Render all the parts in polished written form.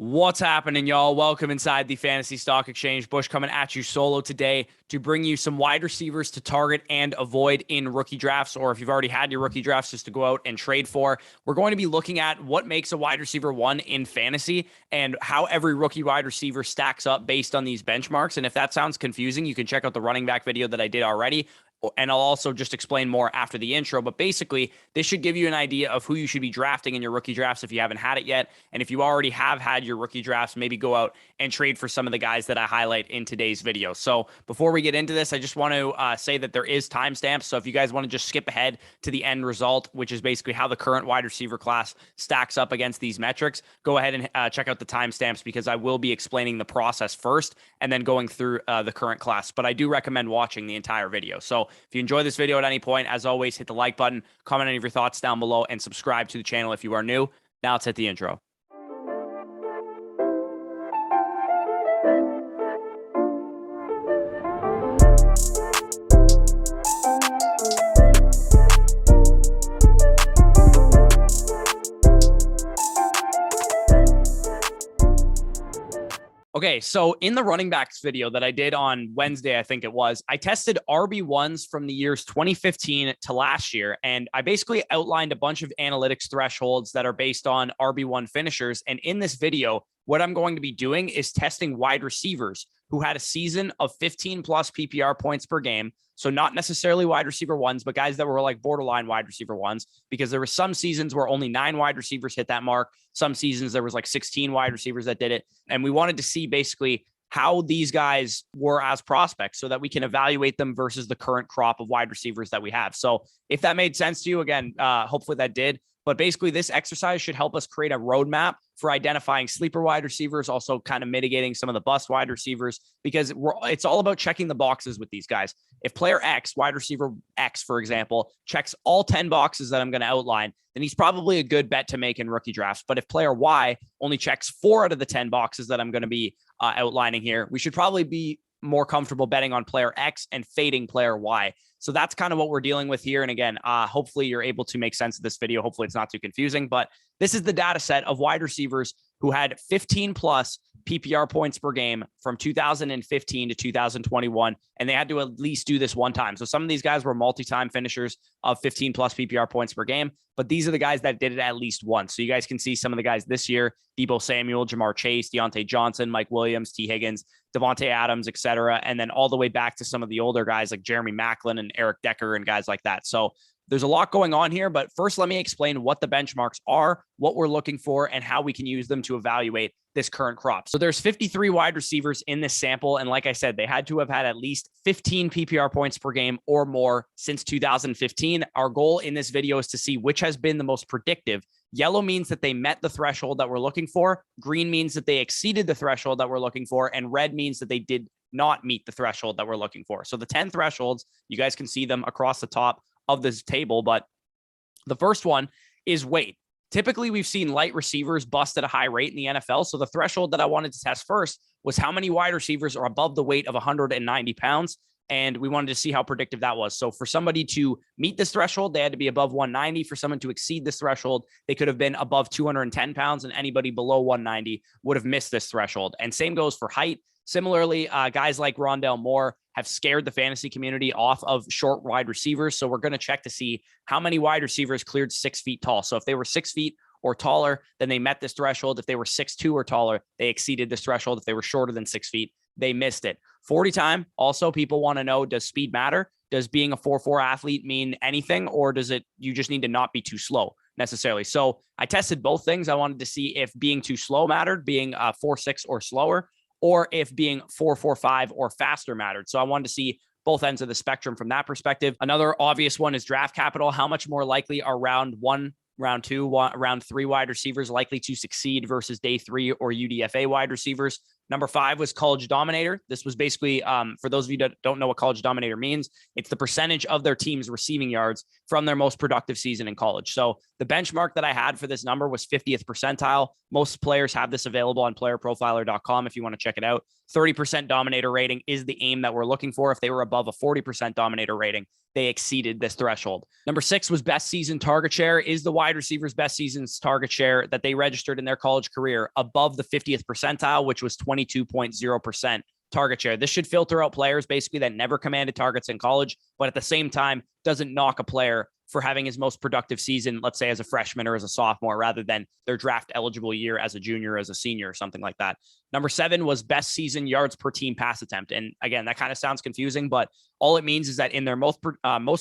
What's happening, y'all? Welcome inside the Fantasy Stock Exchange. Bush coming at you solo today to bring you some wide receivers to target and avoid in rookie drafts, or if you've already had your rookie drafts, just to go out and trade for. We're going to be looking at what makes a wide receiver one in fantasy and how every rookie wide receiver stacks up based on these benchmarks. And if that sounds confusing, you can check out the running back video that I did already. And I'll also just explain more after the intro. But basically, this should give you an idea of who you should be drafting in your rookie drafts if you haven't had it yet. And if you already have had your rookie drafts, maybe go out and trade for some of the guys that I highlight in today's video. So before we get into this, I just want to say that there is timestamps. So if you guys want to just skip ahead to the end result, which is basically how the current wide receiver class stacks up against these metrics, go ahead and check out the timestamps because I will be explaining the process first and then going through the current class. But I do recommend watching the entire video. So if you enjoy this video at any point, as always, hit the like button, comment any of your thoughts down below, and subscribe to the channel if you are new. Now let's hit the intro. Okay, so in the running backs video that I did on Wednesday, I think it was, I tested RB1s from the years 2015 to last year. And I basically outlined a bunch of analytics thresholds that are based on RB1 finishers. And in this video, what I'm going to be doing is testing wide receivers who had a season of 15 plus PPR points per game. So not necessarily wide receiver ones, but guys that were like borderline wide receiver ones, because there were some seasons where only 9 wide receivers hit that mark. Some seasons there was like 16 wide receivers that did it. And we wanted to see basically how these guys were as prospects so that we can evaluate them versus the current crop of wide receivers that we have. So if that made sense to you, again, hopefully that did. But basically, this exercise should help us create a roadmap for identifying sleeper wide receivers, also kind of mitigating some of the bust wide receivers, because it's all about checking the boxes with these guys. If player X, wide receiver X, for example, checks all 10 boxes that I'm going to outline, then he's probably a good bet to make in rookie drafts. But if player Y only checks 4 out of the 10 boxes that I'm going to be outlining here, we should probably be more comfortable betting on player X and fading player Y. So that's kind of what we're dealing with here. And again, hopefully you're able to make sense of this video. Hopefully it's not too confusing, but this is the data set of wide receivers who had 15 plus PPR points per game from 2015 to 2021. And they had to at least do this one time. So some of these guys were multi-time finishers of 15 plus PPR points per game, but these are the guys that did it at least once. So you guys can see some of the guys this year: Deebo Samuel, Jamar Chase, Deontay Johnson, Mike Williams, T. Higgins, Devontae Adams, etc. And then all the way back to some of the older guys like Jeremy Maclin and Eric Decker and guys like that. So there's a lot going on here, but first let me explain what the benchmarks are, what we're looking for, and how we can use them to evaluate this current crop. So there's 53 wide receivers in this sample. And like I said, they had to have had at least 15 PPR points per game or more since 2015. Our goal in this video is to see which has been the most predictive. Yellow means that they met the threshold that we're looking for. Green means that they exceeded the threshold that we're looking for. And red means that they did not meet the threshold that we're looking for. So the 10 thresholds, you guys can see them across the top of this table, but the first one is weight. Typically, we've seen light receivers bust at a high rate in the NFL. So the threshold that I wanted to test first was how many wide receivers are above the weight of 190 pounds. And we wanted to see how predictive that was. So for somebody to meet this threshold, they had to be above 190. For someone to exceed this threshold, they could have been above 210 pounds, and anybody below 190 would have missed this threshold. And same goes for height. Similarly, guys like Rondale Moore have scared the fantasy community off of short wide receivers. So we're going to check to see how many wide receivers cleared 6 feet tall. So if they were 6 feet or taller, then they met this threshold. If they were 6'2" or taller, they exceeded this threshold. If they were shorter than 6 feet, they missed it. 40 time. Also, people want to know, does speed matter? Does being a 4.4 athlete mean anything, or does it, you just need to not be too slow necessarily? So I tested both things. I wanted to see if being too slow mattered, being 4.6 or slower, or if being 4.45 or faster mattered. So I wanted to see both ends of the spectrum from that perspective. Another obvious one is draft capital. How much more likely are round 1, round 2, round 3 wide receivers likely to succeed versus day 3 or UDFA wide receivers? Number 5 was College Dominator. This was basically, for those of you that don't know what College Dominator means, it's the percentage of their team's receiving yards from their most productive season in college. So the benchmark that I had for this number was 50th percentile. Most players have this available on playerprofiler.com if you want to check it out. 30% dominator rating is the aim that we're looking for. If they were above a 40% dominator rating, they exceeded this threshold. Number 6 was best season target share. Is the wide receiver's best season's target share that they registered in their college career above the 50th percentile, which was 22.0% target share. This should filter out players basically that never commanded targets in college, but at the same time doesn't knock a player for having his most productive season, let's say as a freshman or as a sophomore, rather than their draft eligible year as a junior, as a senior, or something like that. Number 7 was best season yards per team pass attempt. And again, that kind of sounds confusing, but all it means is that in their most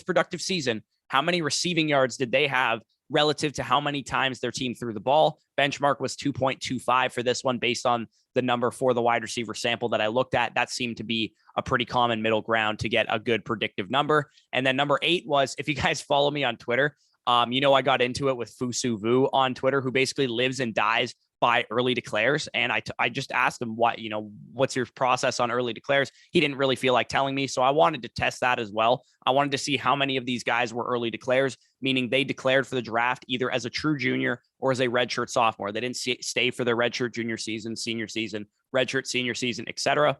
productive season, how many receiving yards did they have relative to how many times their team threw the ball? Benchmark was 2.25 for this one based on the number for the wide receiver sample that I looked at. That seemed to be a pretty common middle ground to get a good predictive number. And then number 8 was, if you guys follow me on Twitter, I got into it with Fusu Vu on Twitter, who basically lives and dies by early declares. And I just asked him what's your process on early declares? He didn't really feel like telling me. So I wanted to test that as well. I wanted to see how many of these guys were early declares, meaning they declared for the draft either as a true junior or as a redshirt sophomore. They didn't stay for their redshirt junior season, senior season, redshirt senior season, etc.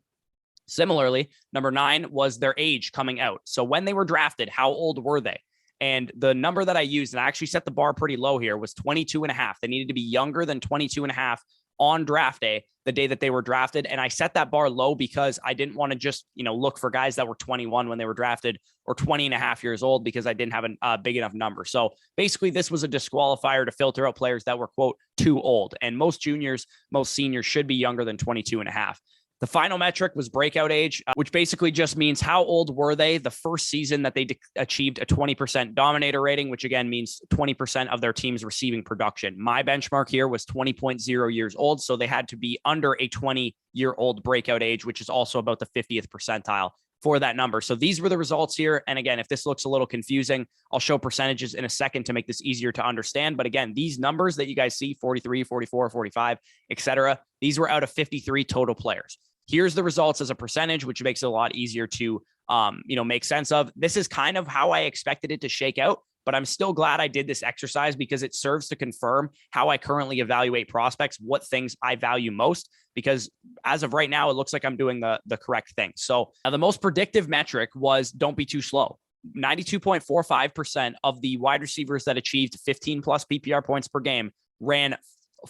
Similarly, number 9 was their age coming out. So when they were drafted, how old were they? And the number that I used, and I actually set the bar pretty low here, was 22 and a half. They needed to be younger than 22 and a half on draft day, the day that they were drafted. And I set that bar low because I didn't want to just, look for guys that were 21 when they were drafted or 20 and a half years old because I didn't have a big enough number. So basically this was a disqualifier to filter out players that were, quote, too old. And most juniors, most seniors should be younger than 22 and a half. The final metric was breakout age, which basically just means how old were they the first season that they achieved a 20% dominator rating, which again means 20% of their team's receiving production. My benchmark here was 20.0 years old. So they had to be under a 20-year-old breakout age, which is also about the 50th percentile for that number. So these were the results here. And again, if this looks a little confusing, I'll show percentages in a second to make this easier to understand. But again, these numbers that you guys see, 43, 44, 45, etc., these were out of 53 total players. Here's the results as a percentage, which makes it a lot easier to, make sense of. This is kind of how I expected it to shake out, but I'm still glad I did this exercise because it serves to confirm how I currently evaluate prospects, what things I value most, because as of right now, it looks like I'm doing the correct thing. So the most predictive metric was don't be too slow. 92.45% of the wide receivers that achieved 15 plus PPR points per game ran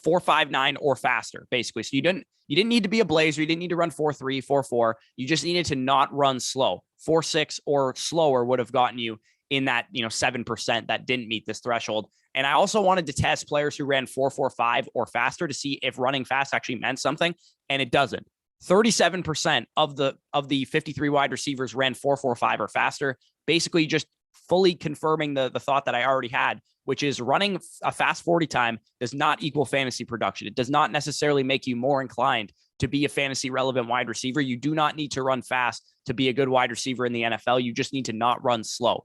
4.59 or faster, basically. So you didn't need to be a blazer. You didn't need to run 4.3, 4.4. You just needed to not run slow. 4.6 or slower would have gotten you in that, 7% that didn't meet this threshold. And I also wanted to test players who ran 4.45 or faster to see if running fast actually meant something. And it doesn't. 37% of the 53 wide receivers ran 4.45 or faster, basically just fully confirming the thought that I already had, which is running a fast 40 time does not equal fantasy production. It does not necessarily make you more inclined to be a fantasy relevant wide receiver. You do not need to run fast to be a good wide receiver in the NFL. You just need to not run slow.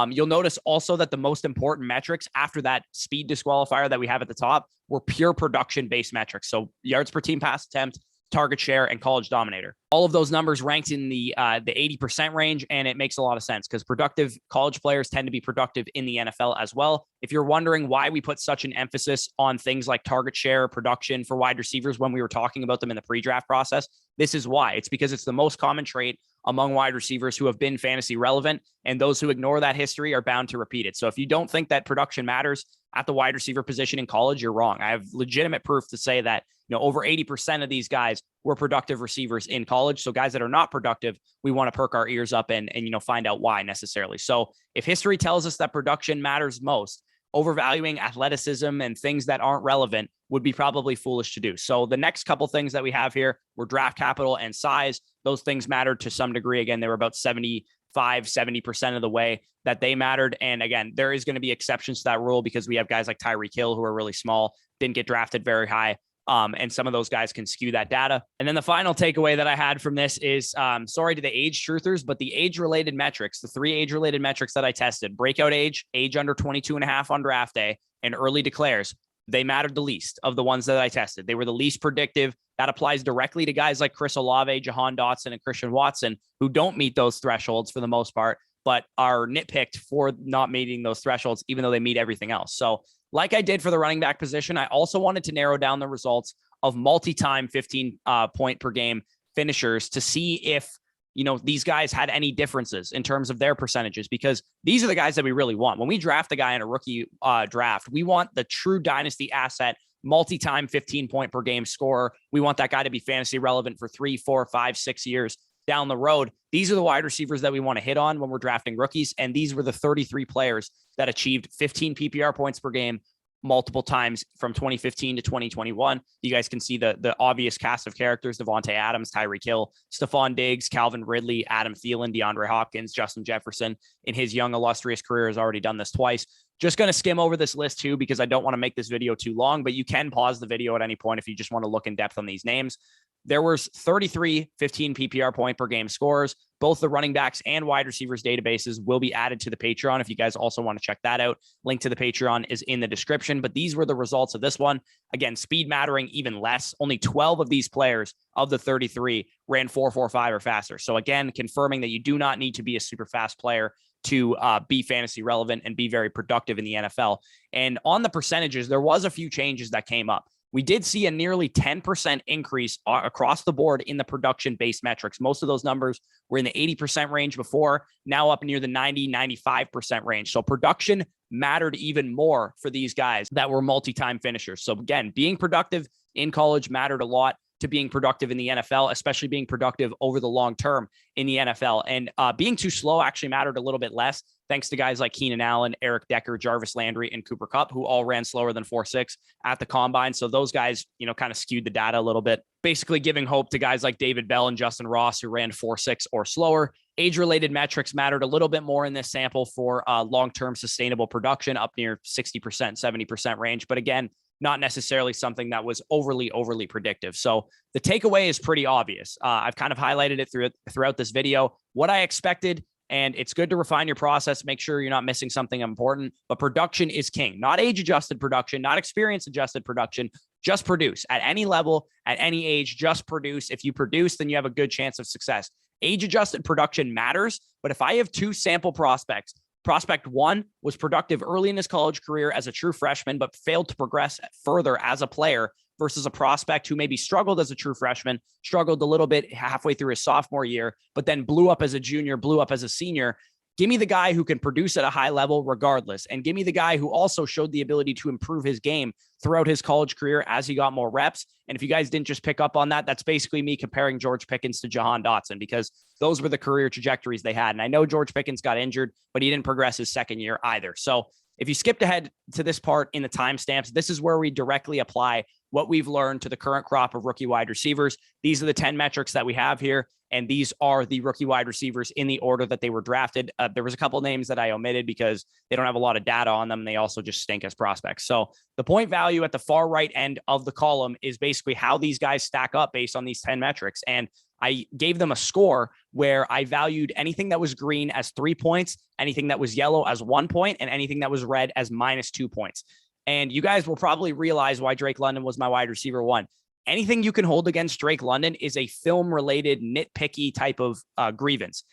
You'll notice also that the most important metrics after that speed disqualifier that we have at the top were pure production-based metrics. So yards per team pass attempt, target share, and college dominator. All of those numbers ranked in the 80% range, and it makes a lot of sense because productive college players tend to be productive in the NFL as well. If you're wondering why we put such an emphasis on things like target share, production for wide receivers when we were talking about them in the pre-draft process, this is why. It's because it's the most common trait among wide receivers who have been fantasy relevant, and those who ignore that history are bound to repeat it. So if you don't think that production matters at the wide receiver position in college, you're wrong. I have legitimate proof to say that over 80% of these guys were productive receivers in college. So guys that are not productive, we want to perk our ears up and find out why necessarily. So if history tells us that production matters most, overvaluing athleticism and things that aren't relevant would be probably foolish to do. So the next couple things that we have here were draft capital and size. Those things mattered to some degree. Again, they were about 70% of the way that they mattered. And again, there is going to be exceptions to that rule because we have guys like Tyreek Hill who are really small, didn't get drafted very high. And some of those guys can skew that data. And then the final takeaway that I had from this is, sorry to the age truthers, but the age-related metrics, the 3 age-related metrics that I tested, breakout age, age under 22 and a half on draft day, and early declares, they mattered the least of the ones that I tested. They were the least predictive. That applies directly to guys like Chris Olave, Jahan Dotson, and Christian Watson, who don't meet those thresholds for the most part, but are nitpicked for not meeting those thresholds, even though they meet everything else. So like I did for the running back position, I also wanted to narrow down the results of multi-time 15 point per game finishers to see if, you know, these guys had any differences in terms of their percentages, because these are the guys that we really want. When we draft a guy in a rookie draft, we want the true dynasty asset, multi-time 15 point per game scorer. We want that guy to be fantasy relevant for 3, 4, 5, 6 years down the road. These are the wide receivers that we want to hit on when we're drafting rookies. And these were the 33 players that achieved 15 PPR points per game multiple times from 2015 to 2021. You guys can see the obvious cast of characters: Devontae Adams, Tyreek Hill, Stephon Diggs, Calvin Ridley, Adam Thielen, DeAndre Hopkins, Justin Jefferson in his young illustrious career has already done this twice. Just going to skim over this list too, because I don't want to make this video too long, but you can pause the video at any point if you just want to look in depth on these names. There was 33 15 PPR point per game scorers. Both the running backs and wide receivers databases will be added to the Patreon if you guys also want to check that out. Link to the Patreon is in the description, but these were the results of this one. Again, speed mattering even less. Only 12 of these players of the 33 ran 4.45 or faster. So again, confirming that you do not need to be a super fast player to be fantasy relevant and be very productive in the NFL. And on the percentages, there was a few changes that came up. We did see a nearly 10% increase across the board in the production-based metrics. Most of those numbers were in the 80% range before, now up near the 90, 95% range. So production mattered even more for these guys that were multi-time finishers. So again, being productive in college mattered a lot to being productive in the NFL, especially being productive over the long term in the NFL. And being too slow actually mattered a little bit less, thanks to guys like Keenan Allen, Eric Decker, Jarvis Landry, and Cooper Kupp, who all ran slower than 4.6 at the combine. So those guys, you know, kind of skewed the data a little bit, basically giving hope to guys like David Bell and Justin Ross, who ran 4.6 or slower. Age-related metrics mattered a little bit more in this sample for long-term sustainable production, up near 60%, 70% range. But again, not necessarily something that was overly predictive. So the takeaway is pretty obvious. I've kind of highlighted it throughout this video, what I expected, and it's good to refine your process. Make sure you're not missing something important, but production is king, not age-adjusted production, not experience-adjusted production. Just produce at any level, at any age, just produce. If you produce, then you have a good chance of success. Age-adjusted production matters, but if I have two sample prospects, Prospect 1 was productive early in his college career as a true freshman, but failed to progress further as a player, versus a prospect who maybe struggled as a true freshman, struggled a little bit halfway through his sophomore year, but then blew up as a junior, blew up as a senior. Give me the guy who can produce at a high level regardless. And give me the guy who also showed the ability to improve his game throughout his college career as he got more reps. And if you guys didn't just pick up on that, that's basically me comparing George Pickens to Jahan Dotson, because those were the career trajectories they had. And I know George Pickens got injured, but he didn't progress his second year either. So if you skipped ahead to this part in the timestamps, this is where we directly apply what we've learned to the current crop of rookie wide receivers. These are the 10 metrics that we have here, and these are the rookie wide receivers in the order that they were drafted. There was a couple names that I omitted because they don't have a lot of data on them. They also just stink as prospects. So the point value at the far right end of the column is basically how these guys stack up based on these 10 metrics. And I gave them a score where I valued anything that was green as 3 points, anything that was yellow as 1 point, and anything that was red as -2 points. And you guys will probably realize why Drake London was my wide receiver 1. Anything you can hold against Drake London is a film-related, nitpicky type of grievance.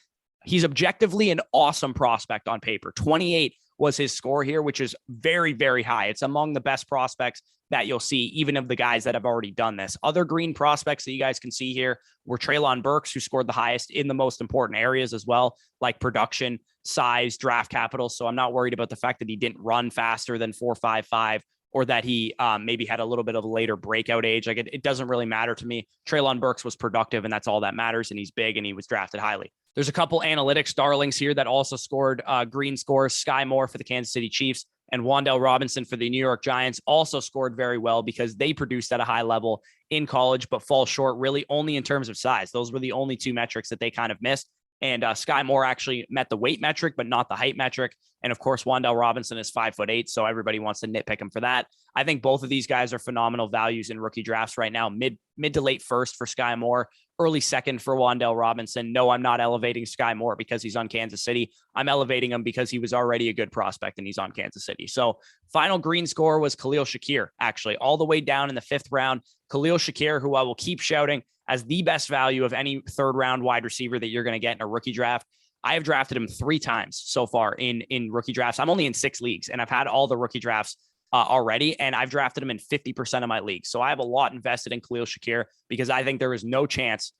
He's objectively an awesome prospect on paper. 28 was his score here, which is very, very high. It's among the best prospects that you'll see, even of the guys that have already done this. Other green prospects that you guys can see here were Treylon Burks, who scored the highest in the most important areas as well, like production, size, draft capital. So I'm not worried about the fact that he didn't run faster than 4.55 or that he maybe had a little bit of a later breakout age. Like it doesn't really matter to me. Treylon Burks was productive, and that's all that matters. And he's big, and he was drafted highly. There's a couple analytics darlings here that also scored green scores. Skyy Moore for the Kansas City Chiefs and Wan'Dale Robinson for the New York Giants also scored very well because they produced at a high level in college, but fall short really only in terms of size. Those were the only two metrics that they kind of missed. And Skyy Moore actually met the weight metric, but not the height metric. And of course, Wan'Dale Robinson is 5'8", so everybody wants to nitpick him for that. I think both of these guys are phenomenal values in rookie drafts right now. Mid to late first for Skyy Moore, early second for Wan'Dale Robinson. No, I'm not elevating Skyy Moore because he's on Kansas City. I'm elevating him because he was already a good prospect and he's on Kansas City. So final green score was Khalil Shakir, actually, all the way down in the 5th round. Khalil Shakir, who I will keep shouting as the best value of any 3rd round wide receiver that you're going to get in a rookie draft. I have drafted him 3 times so far in rookie drafts. I'm only in 6 leagues, and I've had all the rookie drafts already, and I've drafted him in 50% of my leagues. So I have a lot invested in Khalil Shakir because I think there is no chance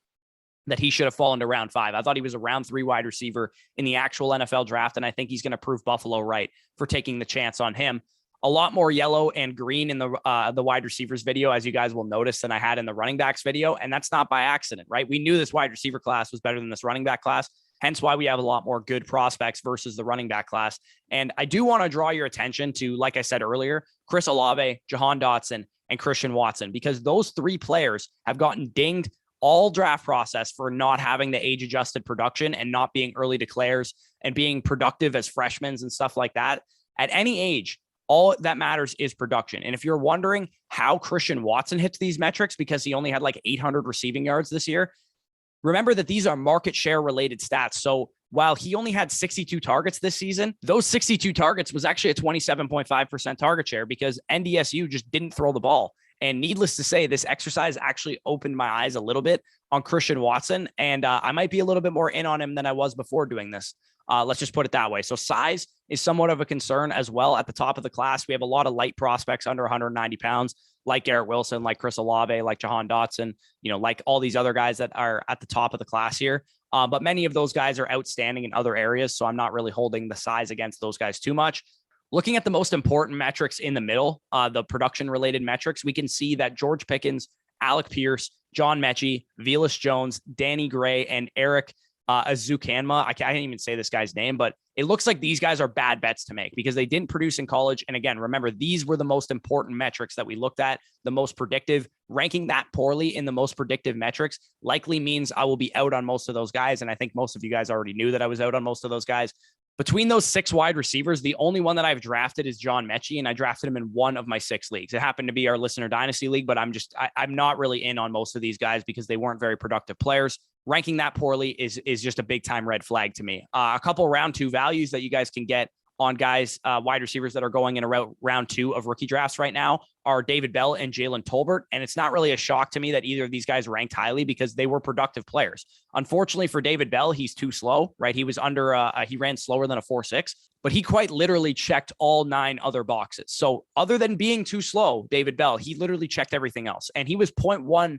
that he should have fallen to round 5. I thought he was a round 3 wide receiver in the actual NFL draft, and I think he's going to prove Buffalo right for taking the chance on him. A lot more yellow and green in the wide receivers video, as you guys will notice, than I had in the running backs video, and that's not by accident, right? We knew this wide receiver class was better than this running back class, hence why we have a lot more good prospects versus the running back class. And I do want to draw your attention to, like I said earlier, Chris Olave, Jahan Dotson, and Christian Watson, because those 3 players have gotten dinged all draft process for not having the age-adjusted production and not being early declares and being productive as freshmen and stuff like that. At any age, all that matters is production. And if you're wondering how Christian Watson hits these metrics because he only had like 800 receiving yards this year, remember that these are market share related stats. So while he only had 62 targets this season, those 62 targets was actually a 27.5% target share because NDSU just didn't throw the ball. And needless to say, this exercise actually opened my eyes a little bit on Christian Watson. And I might be a little bit more in on him than I was before doing this. Let's just put it that way. So size is somewhat of a concern as well at the top of the class. We have a lot of light prospects under 190 pounds, like Garrett Wilson, like Chris Olave, like Jahan Dotson, like all these other guys that are at the top of the class here. But many of those guys are outstanding in other areas. So I'm not really holding the size against those guys too much. Looking at the most important metrics in the middle, the production related metrics, we can see that George Pickens, Alec Pierce, John Mechie, Velus Jones, Danny Gray, and Eric Azukanma. I can't even say this guy's name, but it looks like these guys are bad bets to make because they didn't produce in college. And again, remember, these were the most important metrics that we looked at, the most predictive. Ranking that poorly in the most predictive metrics likely means I will be out on most of those guys. And I think most of you guys already knew that I was out on most of those guys. Between those 6 wide receivers, the only one that I've drafted is John Mechie, and I drafted him in 1 of my 6 leagues. It happened to be our listener dynasty league, but I'm not really in on most of these guys because they weren't very productive players. Ranking that poorly is just a big time red flag to me. A couple round 2 values that you guys can get on guys, wide receivers that are going in around round 2 of rookie drafts right now are David Bell and Jalen Tolbert. And it's not really a shock to me that either of these guys ranked highly because they were productive players. Unfortunately for David Bell, he's too slow, right? He was he ran slower than a 4.6, but he quite literally checked all 9 other boxes. So other than being too slow, David Bell, he literally checked everything else. And he was 0.1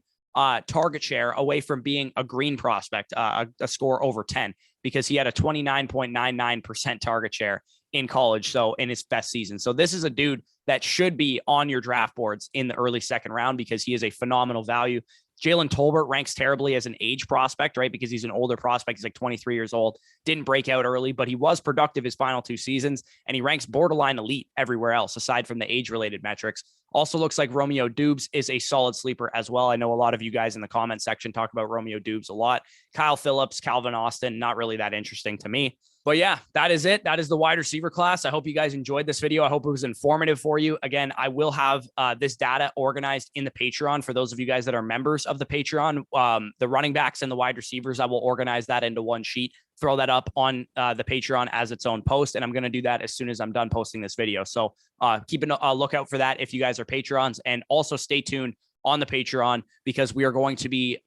target share away from being a green prospect, a score over 10, because he had a 29.99% target share in college. So in his best season. So this is a dude that should be on your draft boards in the early 2nd round because he is a phenomenal value. Jalen Tolbert ranks terribly as an age prospect, right? Because he's an older prospect. He's like 23 years old, didn't break out early, but he was productive his final 2 seasons, and he ranks borderline elite everywhere else, aside from the age-related metrics. Also looks like Romeo Dubes is a solid sleeper as well. I know a lot of you guys in the comment section talk about Romeo Dubes a lot. Kyle Phillips, Calvin Austin, not really that interesting to me. But yeah, that is it. That is the wide receiver class. I hope you guys enjoyed this video. I hope it was informative for you. Again, I will have this data organized in the Patreon for those of you guys that are members of the Patreon. The running backs and the wide receivers, I will organize that into one sheet, throw that up on the Patreon as its own post. And I'm going to do that as soon as I'm done posting this video. So keep a lookout for that if you guys are Patrons, and also stay tuned on the Patreon because we are going to be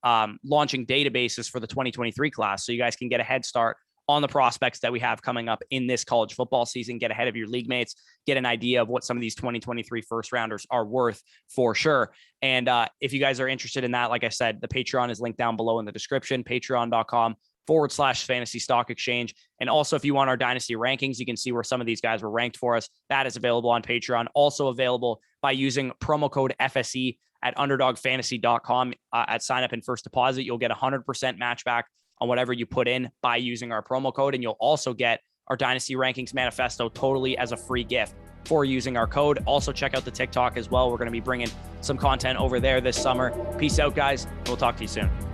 launching databases for the 2023 class. So you guys can get a head start on the prospects that we have coming up in this college football season, get ahead of your league mates, get an idea of what some of these 2023 first rounders are worth for sure. And if you guys are interested in that, like I said, the Patreon is linked down below in the description, patreon.com/fantasy stock exchange. And also, if you want our dynasty rankings, you can see where some of these guys were ranked for us. That is available on Patreon. Also available by using promo code FSE at underdogfantasy.com at sign up and first deposit. You'll get 100% match back on whatever you put in by using our promo code. And you'll also get our Dynasty Rankings Manifesto totally as a free gift for using our code. Also check out the TikTok as well. We're going to be bringing some content over there this summer. Peace out, guys. We'll talk to you soon.